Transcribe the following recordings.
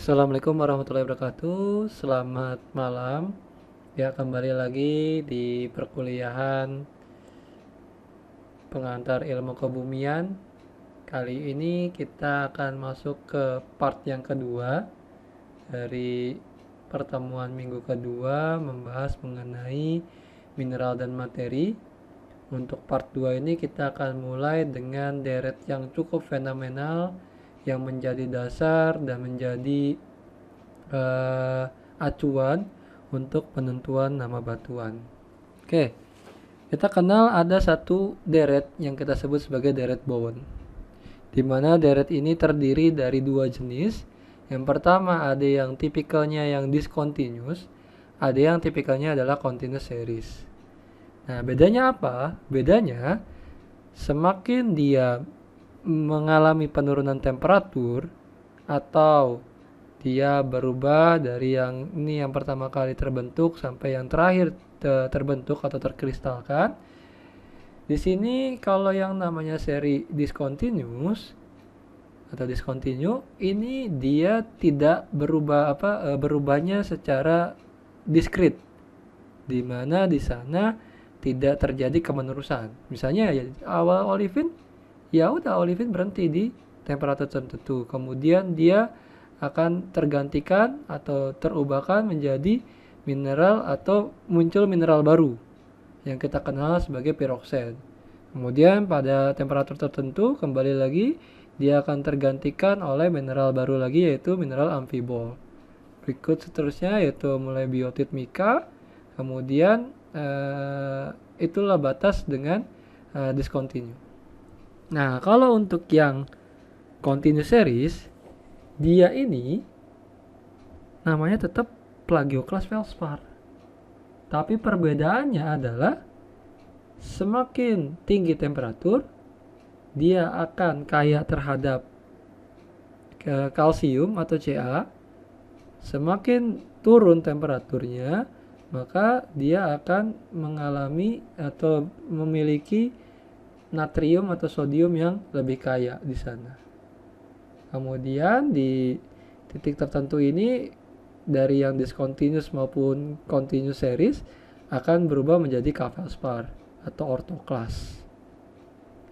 Assalamualaikum warahmatullahi wabarakatuh. Selamat malam. Ya, kembali lagi di perkuliahan pengantar ilmu kebumian. Kali ini kita akan masuk ke part yang kedua dari pertemuan minggu kedua membahas mengenai mineral dan materi. Untuk part 2 ini kita akan mulai dengan deret yang cukup fenomenal yang menjadi dasar dan menjadi acuan untuk penentuan nama batuan. Oke, kita kenal ada satu deret yang kita sebut sebagai deret Bowen, di mana deret ini terdiri dari dua jenis. Yang pertama ada yang tipikalnya yang discontinuous, ada yang tipikalnya adalah continuous series. Nah, bedanya apa? Bedanya semakin dia mengalami penurunan temperatur atau dia berubah dari yang ini yang pertama kali terbentuk sampai yang terakhir terbentuk atau terkristalkan. Di sini kalau yang namanya seri discontinuous atau discontinue ini dia tidak berubah berubahnya secara diskrit, di mana di sana tidak terjadi kemenerusan. Misalnya ya awal olivin, ya udah olivin berhenti di temperatur tertentu, kemudian dia akan tergantikan atau terubahkan menjadi mineral atau muncul mineral baru yang kita kenal sebagai piroksen. Kemudian pada temperatur tertentu kembali lagi dia akan tergantikan oleh mineral baru lagi yaitu mineral amfibol. Berikut seterusnya yaitu mulai biotit mika, kemudian itulah batas dengan discontinue. Nah, kalau untuk yang continuous series, dia ini namanya tetap plagioclase feldspar. Tapi perbedaannya adalah semakin tinggi temperatur, dia akan kaya terhadap kalsium atau Ca. Semakin turun temperaturnya, maka dia akan mengalami atau memiliki natrium atau sodium yang lebih kaya di sana. Kemudian di titik tertentu ini dari yang discontinuous maupun continuous series akan berubah menjadi K-feldspar atau orthoklas.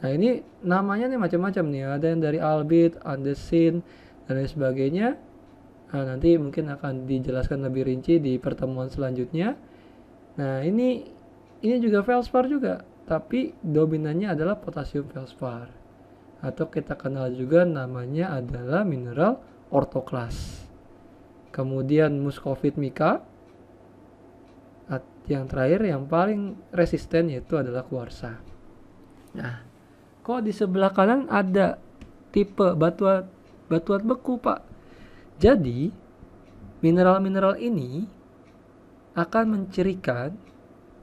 Nah, ini namanya nih macam-macam nih, ada yang dari albit, andesin dan lain sebagainya. Nah, nanti mungkin akan dijelaskan lebih rinci di pertemuan selanjutnya. Nah, ini juga feldspar juga, tapi dominannya adalah potasium feldspar. Atau kita kenal juga namanya adalah mineral orthoklas. Kemudian muscovite mika. Yang terakhir yang paling resisten yaitu adalah kuarsa. Nah, kok di sebelah kanan ada tipe batuan beku, Pak? Jadi, mineral-mineral ini akan mencirikan,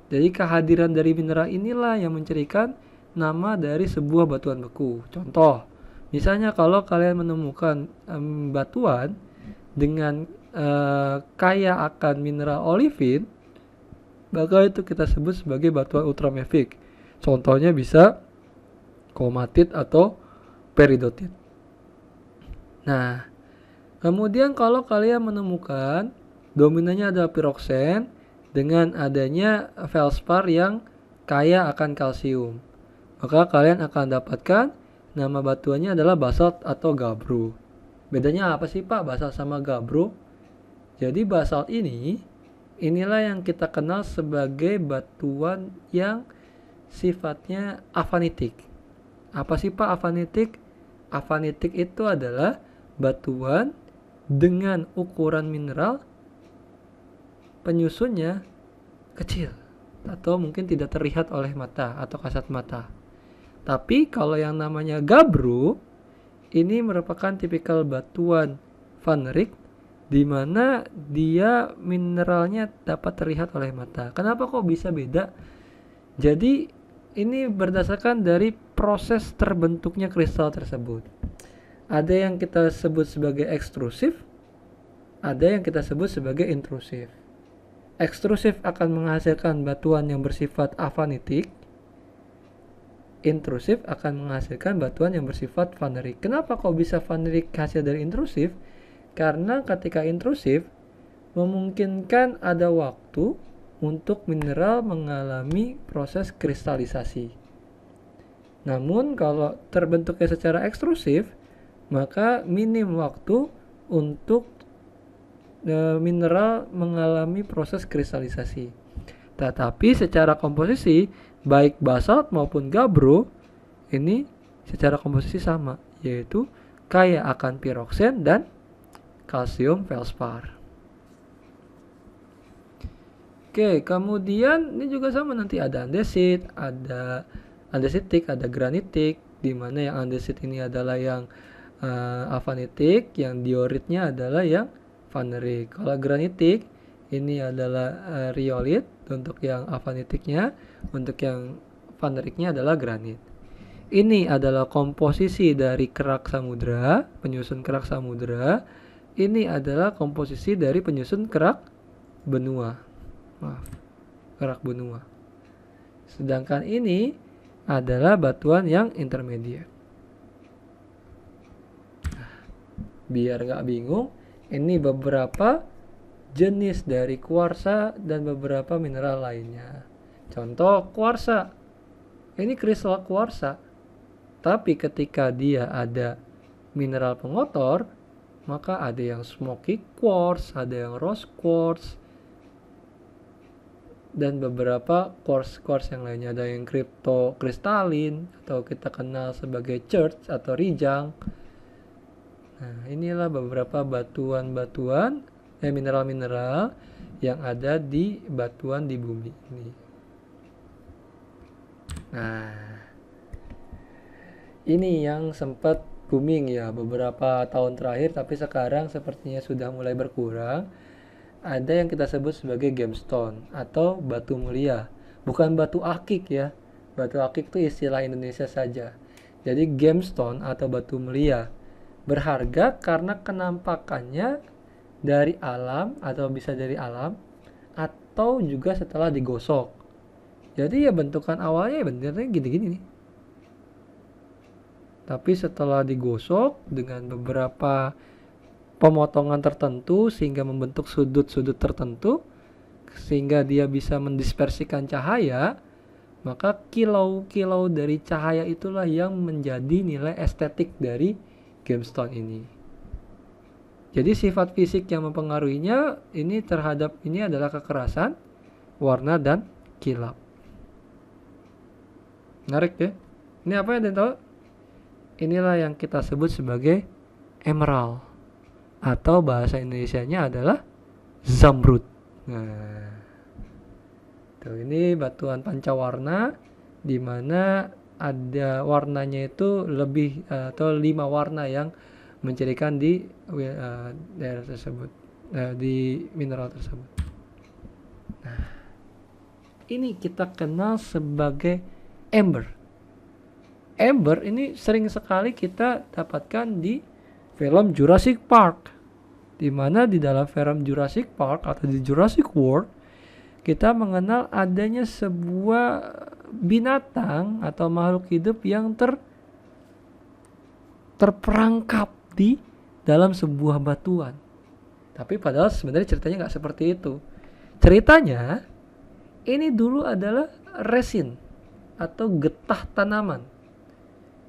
jadi kehadiran dari mineral inilah yang mencirikan nama dari sebuah batuan beku. Contoh, misalnya kalau kalian menemukan batuan dengan kaya akan mineral olivin, maka itu kita sebut sebagai batuan ultramafic. Contohnya bisa komatit atau peridotit. Nah, kemudian kalau kalian menemukan dominannya adalah piroksen dengan adanya feldspar yang kaya akan kalsium, maka kalian akan dapatkan nama batuannya adalah basalt atau gabbro. Bedanya apa sih, Pak, basalt sama gabbro? Jadi basalt inilah yang kita kenal sebagai batuan yang sifatnya afanitik. Apa sih, Pak, afanitik? Afanitik itu adalah batuan dengan ukuran mineral penyusunnya kecil atau mungkin tidak terlihat oleh mata atau kasat mata. Tapi kalau yang namanya gabbro ini merupakan tipikal batuan vanerik di mana dia mineralnya dapat terlihat oleh mata. Kenapa kok bisa beda? Jadi ini berdasarkan dari proses terbentuknya kristal tersebut. Ada yang kita sebut sebagai ekstrusif, ada yang kita sebut sebagai intrusif. Ekstrusif akan menghasilkan batuan yang bersifat afanitik, intrusif akan menghasilkan batuan yang bersifat vanerik. Kenapa kok bisa vanerik hasil dari intrusif? Karena ketika intrusif memungkinkan ada waktu untuk mineral mengalami proses kristalisasi. Namun kalau terbentuknya secara ekstrusif, maka minim waktu untuk mineral mengalami proses kristalisasi. Tetapi secara komposisi, baik basalt maupun gabbro ini secara komposisi sama, yaitu kaya akan piroksen dan kalsium feldspar. Oke, kemudian ini juga sama, nanti ada andesit, ada andesitik, ada granitik, di mana yang andesit ini adalah yang avanitik, yang dioritnya adalah yang vanerik. Kalau granitik ini adalah riolit untuk yang avanitiknya, untuk yang vaneriknya adalah granit. Ini adalah komposisi dari kerak samudra, penyusun kerak samudra. Ini adalah komposisi dari penyusun kerak benua. Kerak benua. Sedangkan ini adalah batuan yang intermediate. Biar nggak bingung, ini beberapa jenis dari kuarsa dan beberapa mineral lainnya. Contoh kuarsa. Ini kristal kuarsa. Tapi ketika dia ada mineral pengotor, maka ada yang smoky quartz, ada yang rose quartz, dan beberapa quartz yang lainnya. Ada yang kriptokristalin atau kita kenal sebagai quartz atau rijang. Nah, inilah beberapa batuan-batuan mineral-mineral yang ada di batuan di bumi ini. Nah, ini yang sempat booming ya beberapa tahun terakhir, tapi sekarang sepertinya sudah mulai berkurang. Ada yang kita sebut sebagai gemstone atau batu mulia, bukan batu akik ya. Batu akik itu istilah Indonesia saja. Jadi gemstone atau batu mulia berharga karena kenampakannya dari alam, atau bisa dari alam atau juga setelah digosok. Jadi ya bentukan awalnya bentuknya gini-gini nih. Tapi setelah digosok dengan beberapa pemotongan tertentu sehingga membentuk sudut-sudut tertentu sehingga dia bisa mendispersikan cahaya, maka kilau-kilau dari cahaya itulah yang menjadi nilai estetik dari gemstone ini. Jadi sifat fisik yang mempengaruhinya ini terhadap ini adalah kekerasan, warna, dan kilap. Menarik ya? Ini apa yang tahu? Inilah yang kita sebut sebagai emerald, atau bahasa Indonesianya adalah zamrud. Nah, tuh ini batuan pancawarna di mana ada warnanya itu lebih atau 5 warna yang mencirikan di daerah tersebut, di mineral tersebut. Nah, ini kita kenal sebagai amber. Amber ini sering sekali kita dapatkan di film Jurassic Park, di mana di dalam film Jurassic Park atau di Jurassic World kita mengenal adanya sebuah binatang atau makhluk hidup yang terperangkap di dalam sebuah batuan. Tapi padahal sebenarnya ceritanya nggak seperti itu. Ceritanya ini dulu adalah resin atau getah tanaman.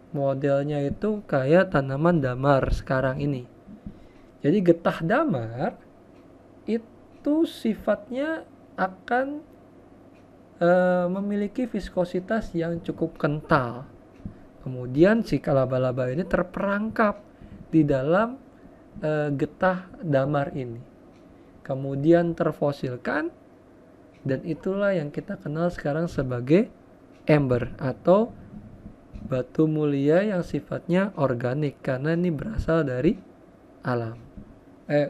Modelnya itu kayak tanaman damar sekarang ini. Jadi getah damar itu sifatnya akan memiliki viskositas yang cukup kental. Kemudian si laba-laba ini terperangkap di dalam getah damar ini. Kemudian terfosilkan, dan itulah yang kita kenal sekarang sebagai amber atau batu mulia yang sifatnya organik, karena ini berasal dari alam,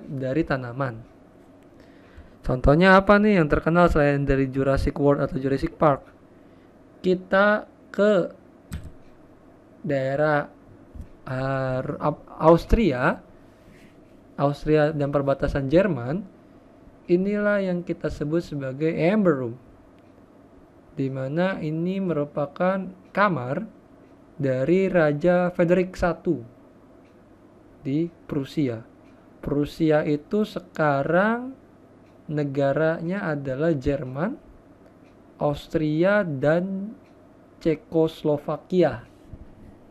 dari tanaman. Contohnya apa nih yang terkenal selain dari Jurassic World atau Jurassic Park? Kita ke daerah Austria dan perbatasan Jerman. Inilah yang kita sebut sebagai Amber Room, di mana ini merupakan kamar dari Raja Frederick I di Prusia. Prusia itu sekarang negaranya adalah Jerman, Austria, dan Cekoslovakia.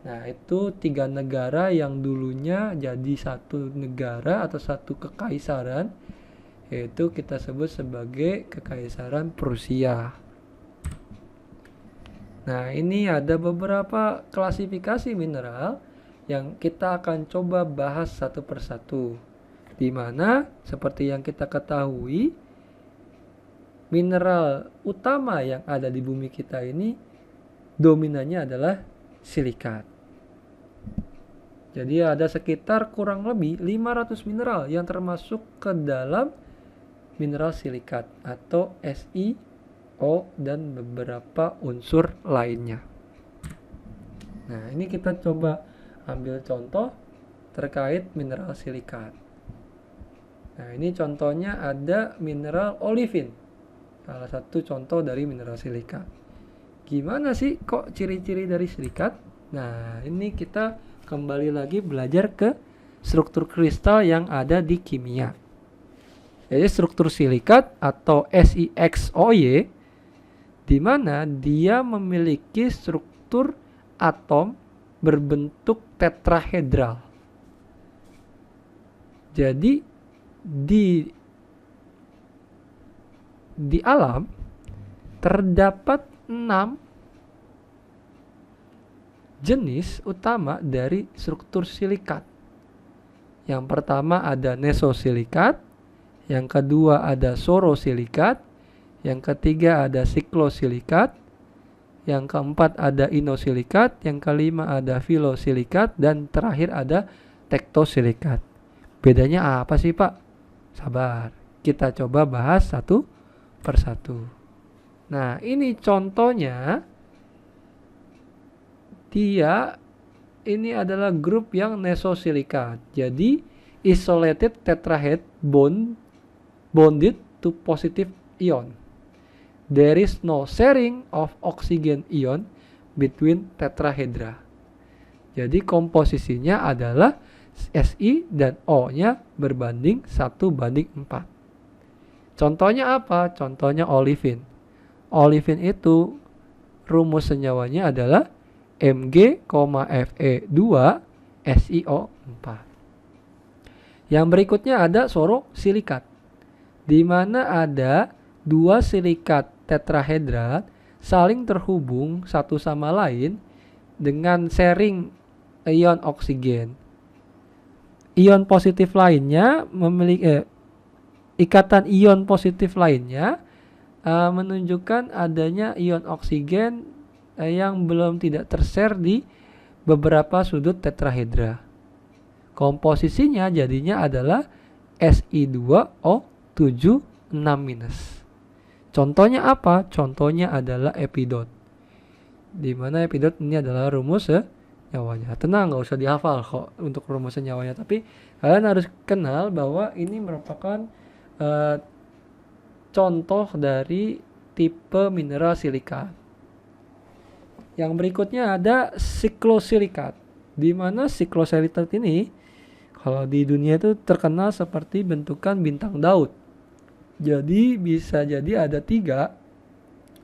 Nah, itu 3 negara yang dulunya jadi satu negara atau satu kekaisaran, yaitu kita sebut sebagai Kekaisaran Prusia. Nah, ini ada beberapa klasifikasi mineral yang kita akan coba bahas satu persatu. Di mana seperti yang kita ketahui, mineral utama yang ada di bumi kita ini dominannya adalah silikat. Jadi ada sekitar kurang lebih 500 mineral yang termasuk ke dalam mineral silikat atau SiO dan beberapa unsur lainnya. Nah, ini kita coba ambil contoh terkait mineral silikat. Nah, ini contohnya ada mineral olivin. Salah satu contoh dari mineral silikat. Gimana sih kok ciri-ciri dari silikat? Nah, ini kita kembali lagi belajar ke struktur kristal yang ada di kimia. Jadi struktur silikat atau SiXOY, di mana dia memiliki struktur atom berbentuk tetrahedral. Jadi di alam terdapat 6 jenis utama dari struktur silikat. Yang pertama ada nesosilikat, yang kedua ada sorosilikat, yang ketiga ada siklosilikat, yang keempat ada inosilikat, yang kelima ada filosilikat, dan terakhir ada tektosilikat. Bedanya apa sih, Pak? Sabar, kita coba bahas satu persatu. Nah, ini contohnya. Dia ini adalah grup yang nesosilikat. Jadi isolated tetrahedral bonded to positive ion. There is no sharing of oxygen ion between tetrahedra. Jadi komposisinya adalah Si dan O-nya berbanding 1:4. Contohnya apa? Contohnya olivin. Olivin itu rumus senyawanya adalah Mg, Fe2 SiO4. Yang berikutnya ada sorosilikat, di mana ada 2 silikat tetrahedral saling terhubung satu sama lain dengan sharing ion oksigen. Ion positif lainnya memiliki ikatan ion positif lainnya menunjukkan adanya ion oksigen yang belum tidak tershare di beberapa sudut tetrahedra. Komposisinya jadinya adalah Si2O76-. Contohnya apa? Contohnya adalah epidot. Di mana epidot ini adalah rumus senyawanya. Tenang, nggak usah dihafal kok untuk rumus senyawanya, tapi kalian harus kenal bahwa ini merupakan contoh dari tipe mineral silikat. Yang berikutnya ada siklosilikat, di mana siklosilikat ini kalau di dunia itu terkenal seperti bentukan bintang Daud. Jadi bisa jadi ada 3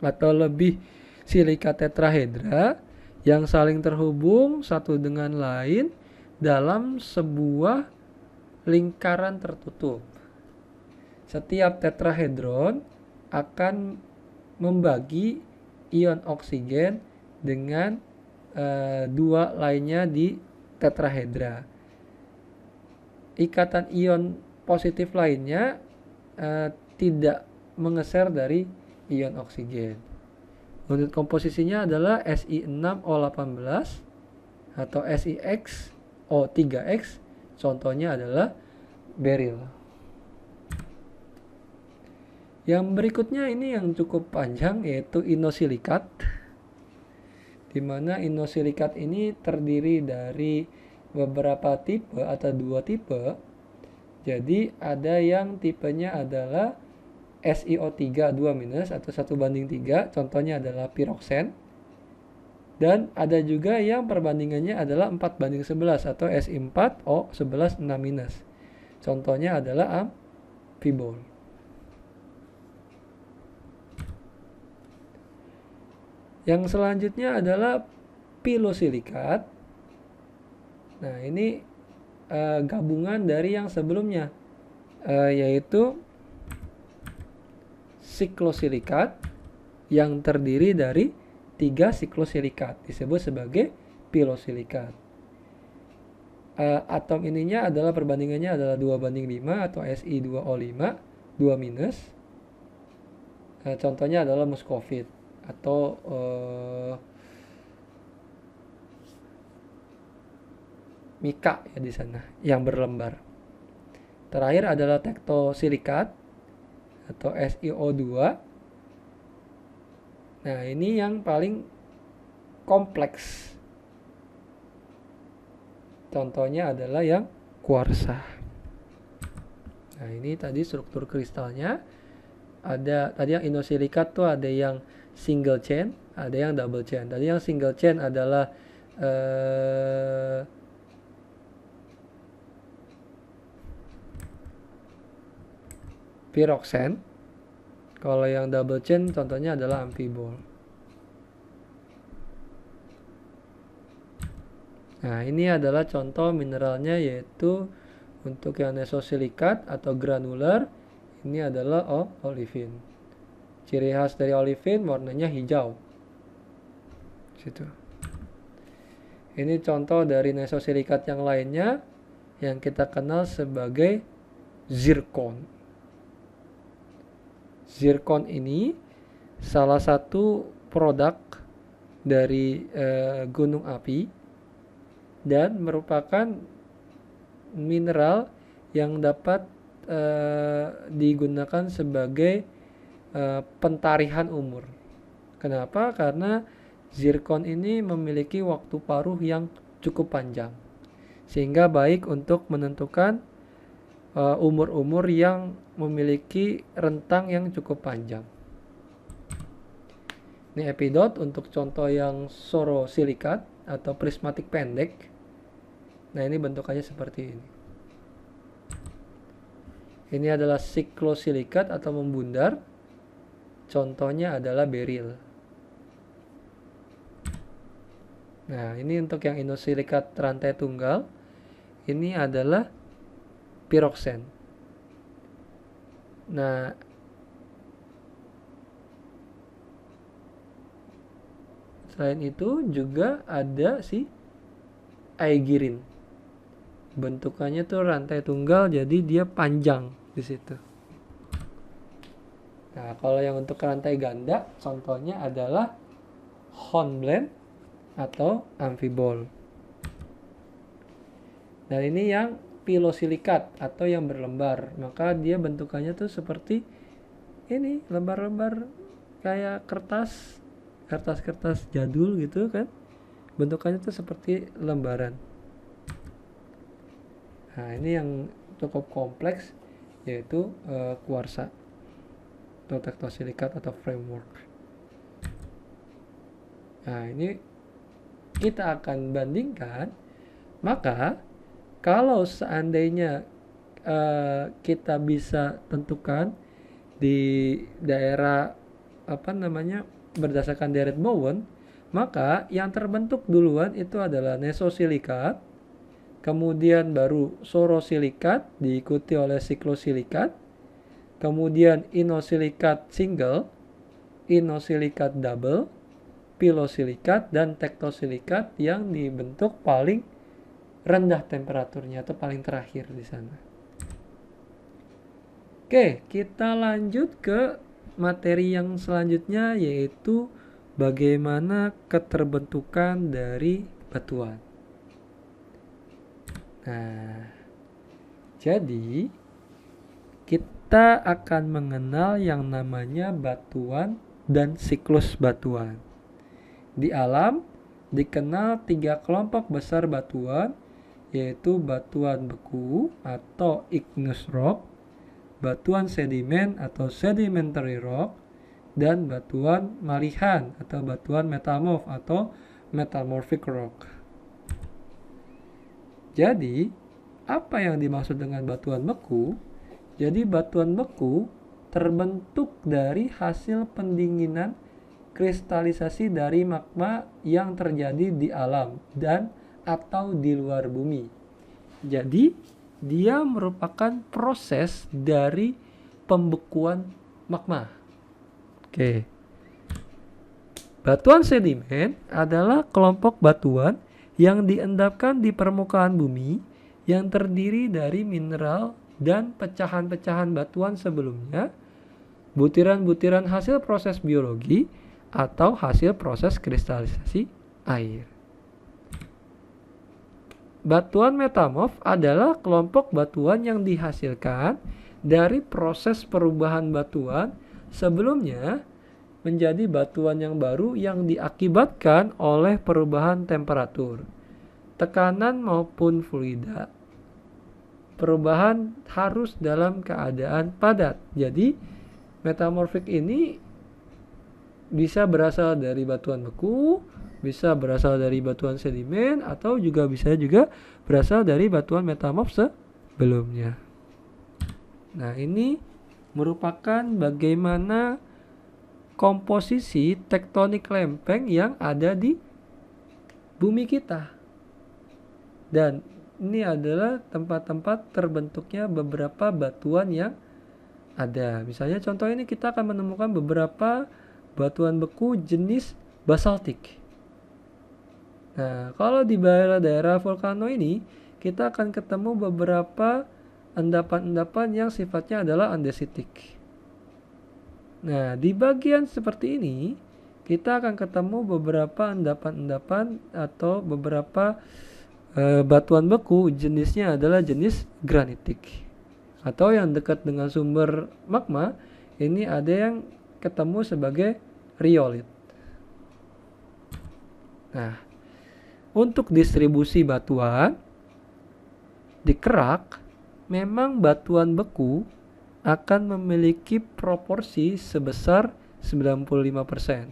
atau lebih silikat tetrahedra yang saling terhubung satu dengan lain dalam sebuah lingkaran tertutup. Setiap tetrahedron akan membagi ion oksigen dengan 2 lainnya di tetrahedra. Ikatan ion positif lainnya tidak mengeser dari ion oksigen. Unit komposisinya adalah Si6O18 atau SiXO3X. Contohnya adalah beril. Yang berikutnya ini yang cukup panjang, yaitu inosilikat, di mana inosilikat ini terdiri dari beberapa tipe atau 2 tipe. Jadi ada yang tipenya adalah SiO3 2- atau 1:3, contohnya adalah piroksen. Dan ada juga yang perbandingannya adalah 4:11 atau Si4O11 6-. Contohnya adalah amphibole. Yang selanjutnya adalah pilosilikat. Nah, ini gabungan dari yang sebelumnya, yaitu siklosilikat yang terdiri dari 3 siklosilikat, disebut sebagai pilosilikat. Atom ininya adalah perbandingannya adalah 2:5 atau Si2O5 2-. Contohnya adalah muscovite atau mika ya di sana yang berlembar. Terakhir adalah tektosilikat atau SiO2. Nah, ini yang paling kompleks. Contohnya adalah yang kuarsa. Nah, ini tadi struktur kristalnya. Ada tadi yang inosilikat tuh ada yang single chain, ada yang double chain. Tadi yang single chain adalah pyroxene. Kalau yang double chain contohnya adalah amphibole. Nah, ini adalah contoh mineralnya, yaitu untuk yang nesosilikat atau granular, ini adalah olivin. Ciri khas dari olivin warnanya hijau. Situ. Ini contoh dari nesosilikat yang lainnya yang kita kenal sebagai zirkon. Zirkon ini salah satu produk dari gunung api dan merupakan mineral yang dapat digunakan sebagai pentarihan umur. Kenapa? Karena zirkon ini memiliki waktu paruh yang cukup panjang, sehingga baik untuk menentukan umur-umur yang memiliki rentang yang cukup panjang. Ini epidot untuk contoh yang sorosilikat atau prismatik pendek. Nah, ini bentukannya seperti ini. Ini adalah siklosilikat atau membundar. Contohnya adalah beril. Nah, ini untuk yang inosilikat rantai tunggal. Ini adalah pyroxene. Nah, selain itu juga ada si aigirin. Bentukannya tuh rantai tunggal, jadi dia panjang di situ. Nah, kalau yang untuk rantai ganda, contohnya adalah hornblende atau amphibole. Dan ini yang pilosilikat atau yang berlembar, maka dia bentukannya tuh seperti ini, lembar-lembar kayak kertas jadul gitu kan. Bentukannya tuh seperti lembaran. Nah, ini yang cukup kompleks, yaitu kuarsa atau tektosilikat atau framework. Nah, ini kita akan bandingkan. Maka kalau seandainya kita bisa tentukan di daerah berdasarkan deret Bowen, maka yang terbentuk duluan itu adalah nesosilikat, kemudian baru sorosilikat diikuti oleh siklosilikat, kemudian inosilikat single, inosilikat double, pilosilikat, dan tektosilikat yang dibentuk paling rendah temperaturnya atau paling terakhir di sana. Oke, kita lanjut ke materi yang selanjutnya, yaitu bagaimana keterbentukan dari batuan. Nah, jadi kita akan mengenal yang namanya batuan dan siklus batuan. Di alam dikenal 3 kelompok besar batuan, yaitu batuan beku atau igneous rock, batuan sedimen atau sedimentary rock, dan batuan malihan atau batuan metamorf atau metamorphic rock. Jadi, Apa yang dimaksud dengan batuan beku? Jadi batuan beku terbentuk dari hasil pendinginan kristalisasi dari magma yang terjadi di alam dan atau di luar bumi. Jadi dia merupakan proses dari pembekuan magma. Oke. Batuan sedimen adalah kelompok batuan yang diendapkan di permukaan bumi yang terdiri dari mineral dan pecahan-pecahan batuan sebelumnya, butiran-butiran hasil proses biologi, atau hasil proses kristalisasi air. Batuan metamorf adalah kelompok batuan yang dihasilkan dari proses perubahan batuan sebelumnya menjadi batuan yang baru yang diakibatkan oleh perubahan temperatur, tekanan maupun fluida. Perubahan harus dalam keadaan padat. Jadi metamorfik ini bisa berasal dari batuan beku, bisa berasal dari batuan sedimen, atau bisa juga berasal dari batuan metamorf sebelumnya. Nah, ini merupakan bagaimana komposisi tektonik lempeng yang ada di bumi kita. Dan ini adalah tempat-tempat terbentuknya beberapa batuan yang ada. Misalnya contoh ini kita akan menemukan beberapa batuan beku jenis basaltik. Nah, kalau di daerah volcano ini kita akan ketemu beberapa endapan-endapan yang sifatnya adalah andesitik. Nah, di bagian seperti ini kita akan ketemu beberapa endapan-endapan atau beberapa batuan beku jenisnya adalah jenis granitik. Atau yang dekat dengan sumber magma, ini ada yang ketemu sebagai riolit. Nah, untuk distribusi batuan di kerak, memang batuan beku akan memiliki proporsi sebesar 95%.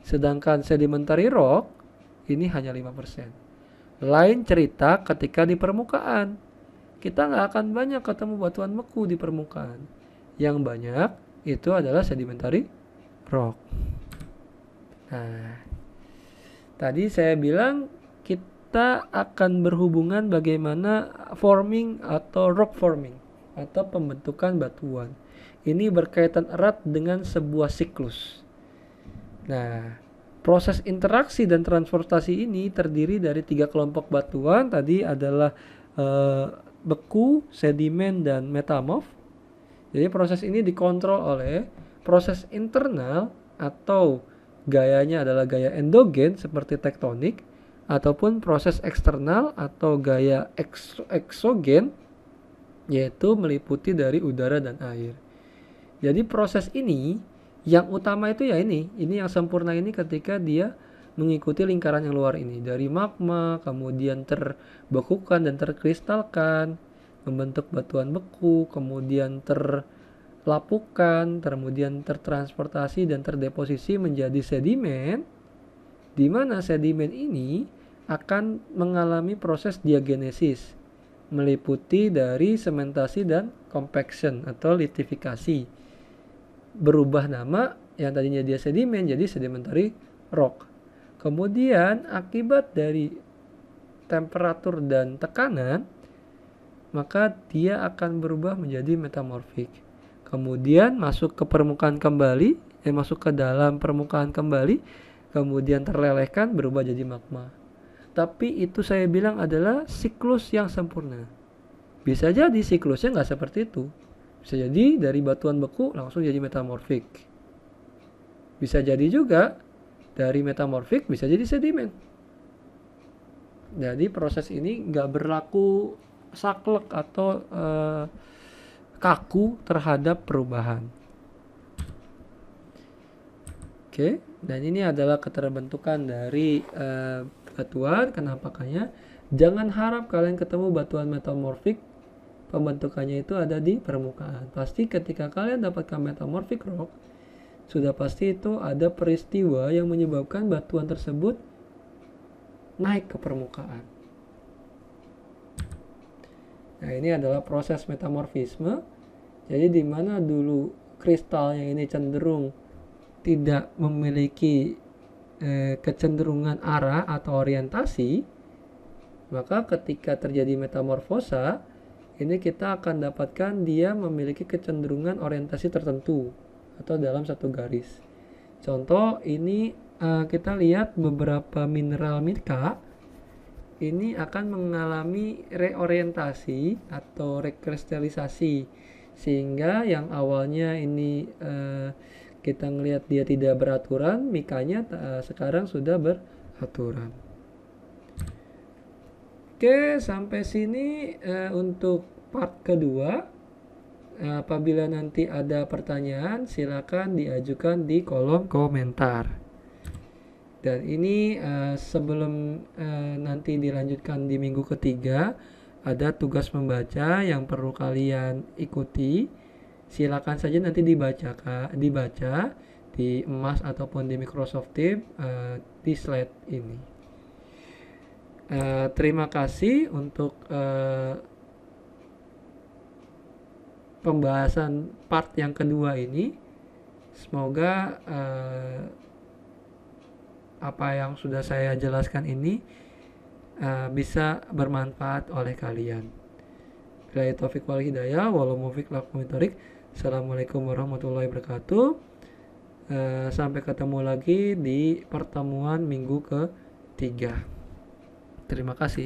Sedangkan sedimentary rock ini hanya 5%. Lain cerita ketika di permukaan. Kita nggak akan banyak ketemu batuan beku di permukaan. Yang banyak itu adalah sedimentary rock. Nah, tadi saya bilang kita akan berhubungan bagaimana forming atau rock forming atau pembentukan batuan. Ini berkaitan erat dengan sebuah siklus. Nah, proses interaksi dan transportasi ini terdiri dari 3 kelompok batuan. Tadi adalah beku, sedimen, dan metamorf. Jadi proses ini dikontrol oleh proses internal atau gayanya adalah gaya endogen seperti tektonik, ataupun proses eksternal atau gaya eksogen yaitu meliputi dari udara dan air. Jadi proses ini yang utama itu ya ini yang sempurna ini ketika dia mengikuti lingkaran yang luar ini, dari magma kemudian terbekukan dan terkristalkan membentuk batuan beku, kemudian terlapukan, kemudian tertransportasi dan terdeposisi menjadi sedimen, di mana sedimen ini akan mengalami proses diagenesis meliputi dari sementasi dan compaction atau litifikasi. Berubah nama yang tadinya dia sedimen jadi sedimentary rock. Kemudian akibat dari temperatur dan tekanan, maka dia akan berubah menjadi metamorfik. Kemudian masuk ke permukaan kembali, masuk ke dalam permukaan kembali, kemudian terlelehkan berubah jadi magma. Tapi itu saya bilang adalah siklus yang sempurna. Bisa jadi siklusnya nggak seperti itu. Bisa jadi dari batuan beku langsung jadi metamorfik. Bisa jadi juga dari metamorfik bisa jadi sedimen. Jadi proses ini nggak berlaku saklek atau kaku terhadap perubahan. Oke, dan ini adalah keterbentukan dari batuan. Kenampakannya jangan harap kalian ketemu batuan metamorfik pembentukannya itu ada di permukaan. Pasti ketika kalian dapatkan metamorphic rock, sudah pasti itu ada peristiwa yang menyebabkan batuan tersebut naik ke permukaan. Nah, ini adalah proses metamorfisme. Jadi di mana dulu kristal yang ini cenderung tidak memiliki kecenderungan arah atau orientasi, maka ketika terjadi metamorfosa, ini kita akan dapatkan dia memiliki kecenderungan orientasi tertentu atau dalam satu garis. Contoh ini kita lihat beberapa mineral mica ini akan mengalami reorientasi atau rekristalisasi, sehingga yang awalnya ini kita ngelihat dia tidak beraturan, mikanya sekarang sudah beraturan. Oke, sampai sini untuk part kedua. Apabila nanti ada pertanyaan, silakan diajukan di kolom komentar. Dan ini sebelum nanti dilanjutkan di minggu ketiga, ada tugas membaca yang perlu kalian ikuti. Silakan saja nanti dibaca di emas ataupun di Microsoft Teams di slide ini. Terima kasih untuk pembahasan part yang kedua ini. Semoga apa yang sudah saya jelaskan ini bisa bermanfaat oleh kalian. Billahi taufiq wal hidayah, walau mufiq lakum bitarik. Assalamualaikum warahmatullahi wabarakatuh. Sampai ketemu lagi di pertemuan minggu ketiga. Terima kasih.